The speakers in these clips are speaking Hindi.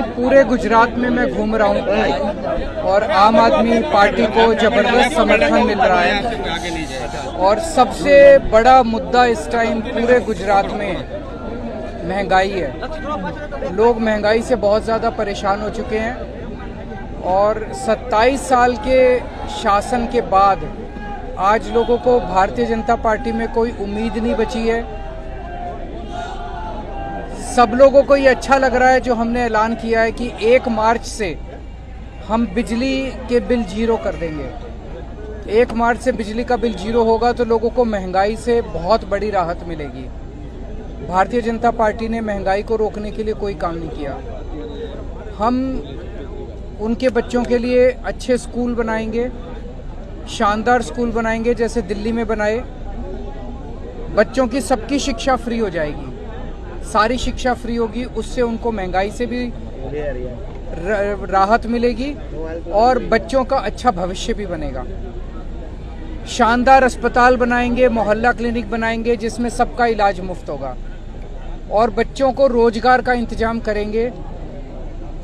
पूरे गुजरात में मैं घूम रहा हूँ और आम आदमी पार्टी को जबरदस्त समर्थन मिल रहा है। और सबसे बड़ा मुद्दा इस टाइम पूरे गुजरात में महंगाई है। लोग महंगाई से बहुत ज़्यादा परेशान हो चुके हैं और 27 साल के शासन के बाद आज लोगों को भारतीय जनता पार्टी में कोई उम्मीद नहीं बची है। सब लोगों को ये अच्छा लग रहा है जो हमने ऐलान किया है कि 1 मार्च से हम बिजली के बिल 0 कर देंगे। 1 मार्च से बिजली का बिल 0 होगा तो लोगों को महंगाई से बहुत बड़ी राहत मिलेगी। भारतीय जनता पार्टी ने महंगाई को रोकने के लिए कोई काम नहीं किया। हम उनके बच्चों के लिए अच्छे स्कूल बनाएंगे, शानदार स्कूल बनाएंगे जैसे दिल्ली में बनाए। बच्चों की सबकी शिक्षा फ्री हो जाएगी, सारी शिक्षा फ्री होगी, उससे उनको महंगाई से भी राहत मिलेगी और बच्चों का अच्छा भविष्य भी बनेगा। शानदार अस्पताल बनाएंगे, मोहल्ला क्लिनिक बनाएंगे जिसमें सबका इलाज मुफ्त होगा और बच्चों को रोजगार का इंतजाम करेंगे।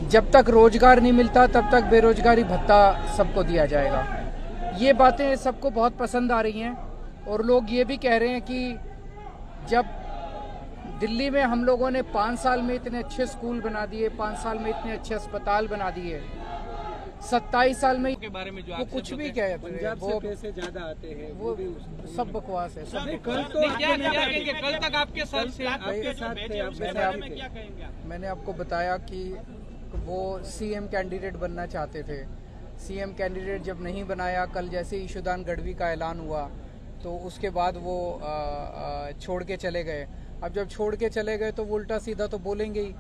जब तक रोजगार नहीं मिलता तब तक बेरोजगारी भत्ता सबको दिया जाएगा। ये बातें सबको बहुत पसंद आ रही हैं और लोग ये भी कह रहे हैं कि जब दिल्ली में हम लोगों ने 5 साल में इतने अच्छे स्कूल बना दिए, 5 साल में इतने अच्छे अस्पताल बना दिए, 27 साल में के बारे में जो वो कुछ भी कहते हैं, पंजाब से पैसे ज्यादा आते हैं, वो सब बकवास है। सब कल तक आपके साथ मैंने आपको बताया कि वो सीएम कैंडिडेट बनना चाहते थे। सीएम कैंडिडेट जब नहीं बनाया, कल जैसे ईशुदान गढ़वी का ऐलान हुआ तो उसके बाद वो छोड़ के चले गए। अब जब छोड़ के चले गए तो वो उल्टा सीधा तो बोलेंगे ही।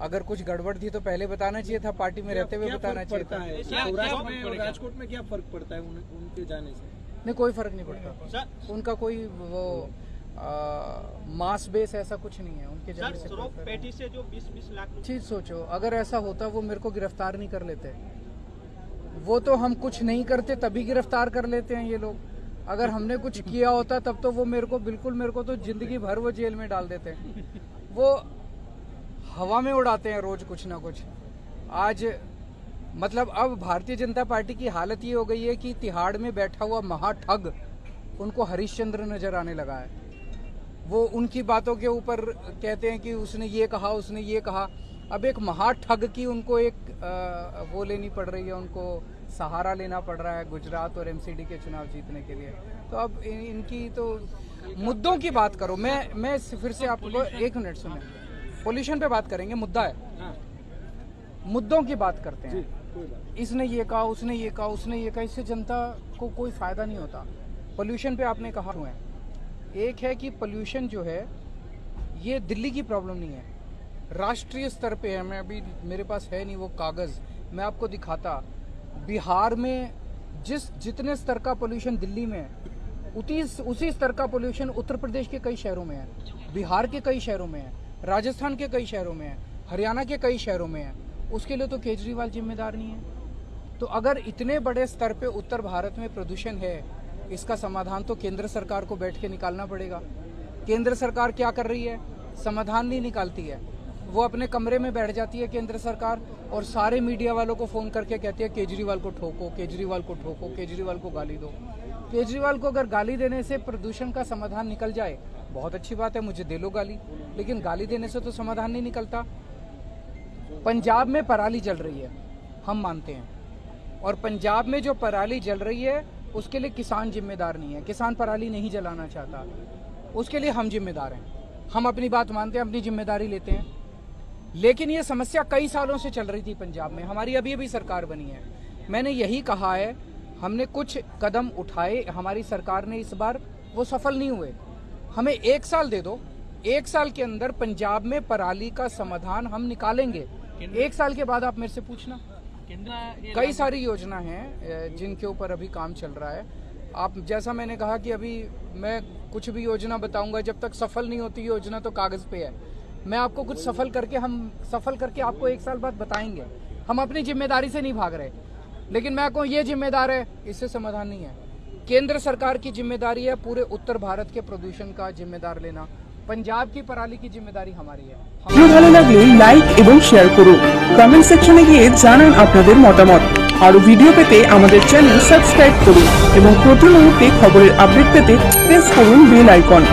अगर कुछ गड़बड़ थी तो पहले बताना चाहिए था, पार्टी में रहते हुए बताना चाहिए था। राजकोट में क्या फर्क पड़ता है उनके जाने से? नहीं, कोई फर्क नहीं पड़ता। उनका कोई वो मास बेस ऐसा कुछ नहीं है उनके जाने से। पेटी से जो 20-20 लाख चीज सोचो, अगर ऐसा होता वो मेरे को गिरफ्तार नहीं कर लेते। वो तो हम कुछ नहीं करते तभी गिरफ्तार कर लेते हैं ये लोग। अगर हमने कुछ किया होता तब तो वो मेरे को तो जिंदगी भर वो जेल में डाल देते हैं। वो हवा में उड़ाते हैं रोज कुछ ना कुछ। आज मतलब अब भारतीय जनता पार्टी की हालत ये हो गई है कि तिहाड़ में बैठा हुआ महाठग उनको हरिश्चंद्र नजर आने लगा है। वो उनकी बातों के ऊपर कहते हैं कि उसने ये कहा, उसने ये कहा। अब एक महाठग की उनको एक वो लेनी पड़ रही है, उनको सहारा लेना पड़ रहा है गुजरात और एमसीडी के चुनाव जीतने के लिए। तो अब इनकी तो मुद्दों की बात करो। मैं फिर से आपको 1 मिनट सुने, पोल्यूशन पे बात करेंगे, मुद्दा है, मुद्दों की बात करते हैं। इसने ये कहा, उसने ये कहा, उसने ये कहा, इससे जनता को कोई फायदा नहीं होता। पोल्यूशन पे आपने कहा हुआ है, एक है कि पोल्यूशन जो है ये दिल्ली की प्रॉब्लम नहीं है, राष्ट्रीय स्तर पे है। मैं अभी मेरे पास है नहीं वो कागज, मैं आपको दिखाता। बिहार में जितने स्तर का पोल्यूशन दिल्ली में है उसी स्तर का पोल्यूशन उत्तर प्रदेश के कई शहरों में है, बिहार के कई शहरों में है, राजस्थान के कई शहरों में है, हरियाणा के कई शहरों में है। उसके लिए तो केजरीवाल जिम्मेदार नहीं है। तो अगर इतने बड़े स्तर पे उत्तर भारत में प्रदूषण है, इसका समाधान तो केंद्र सरकार को बैठ के निकालना पड़ेगा। केंद्र सरकार क्या कर रही है? समाधान नहीं निकालती है। वो अपने कमरे में बैठ जाती है केंद्र सरकार और सारे मीडिया वालों को फोन करके कहती है केजरीवाल को ठोको, केजरीवाल को ठोको, केजरीवाल को गाली दो। केजरीवाल को अगर गाली देने से प्रदूषण का समाधान निकल जाए बहुत अच्छी बात है, मुझे दे लो गाली, लेकिन गाली देने से तो समाधान नहीं निकलता। पंजाब में पराली जल रही है, हम मानते हैं, और पंजाब में जो पराली जल रही है उसके लिए किसान जिम्मेदार नहीं है। किसान पराली नहीं जलाना चाहता, उसके लिए हम जिम्मेदार हैं। हम अपनी बात मानते हैं, अपनी जिम्मेदारी लेते हैं। लेकिन ये समस्या कई सालों से चल रही थी पंजाब में, हमारी अभी सरकार बनी है। मैंने यही कहा है, हमने कुछ कदम उठाए, हमारी सरकार ने इस बार वो सफल नहीं हुए। हमें 1 साल दे दो, 1 साल के अंदर पंजाब में पराली का समाधान हम निकालेंगे। 1 साल के बाद आप मेरे से पूछना। कई सारी योजना हैं जिनके ऊपर अभी काम चल रहा है। आप जैसा मैंने कहा कि अभी मैं कुछ भी योजना बताऊंगा, जब तक सफल नहीं होती योजना तो कागज पे है। मैं आपको कुछ सफल करके आपको 1 साल बाद बताएंगे। हम अपनी जिम्मेदारी से नहीं भाग रहे, लेकिन मैं कहूँ ये जिम्मेदार है, इससे समाधान नहीं है। केंद्र सरकार की जिम्मेदारी है पूरे उत्तर भारत के प्रदूषण का जिम्मेदार लेना। पंजाब की पराली की जिम्मेदारी हमारी है। ভিডিও ভালো লাগলে লাইক এবং শেয়ার করুন, কমেন্ট সেকশনে গিয়ে জানান আপনাদের মতামত। আরো ভিডিও পেতে আমাদের চ্যানেল সাবস্ক্রাইব করুন এবং প্রতি মুহূর্তে খবরের আপডেট পেতে প্রেস করুন বেল আইকন।